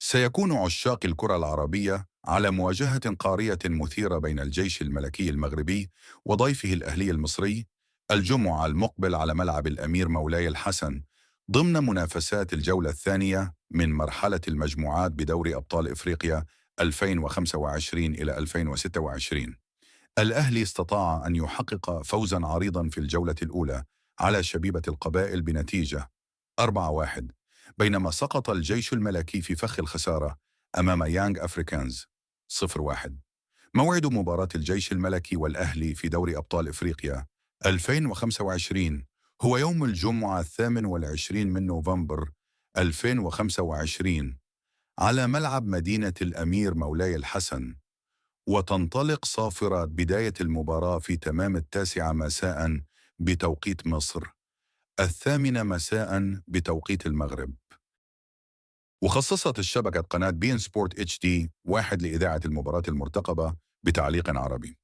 سيكون عشاق الكرة العربية على مواجهة قارية مثيرة بين الجيش الملكي المغربي وضيفه الأهلي المصري الجمعة المقبل على ملعب الأمير مولاي الحسن ضمن منافسات الجولة الثانية من مرحلة المجموعات بدوري أبطال إفريقيا 2025 إلى 2026. الأهلي استطاع أن يحقق فوزا عريضا في الجولة الأولى على شبيبة القبائل بنتيجة 4-1، بينما سقط الجيش الملكي في فخ الخسارة أمام يانغ أفريكانز 0-1. موعد مباراة الجيش الملكي والأهلي في دوري أبطال إفريقيا 2025 هو يوم الجمعة 28 من نوفمبر 2025 على ملعب مدينة الأمير مولاي الحسن، وتنطلق صافرة بداية المباراة في تمام 9 مساء بتوقيت مصر، 8 مساء بتوقيت المغرب. وخصصت الشبكة قناة بين سبورت اتش دي 1 لإذاعة المباراة المرتقبة بتعليق عربي.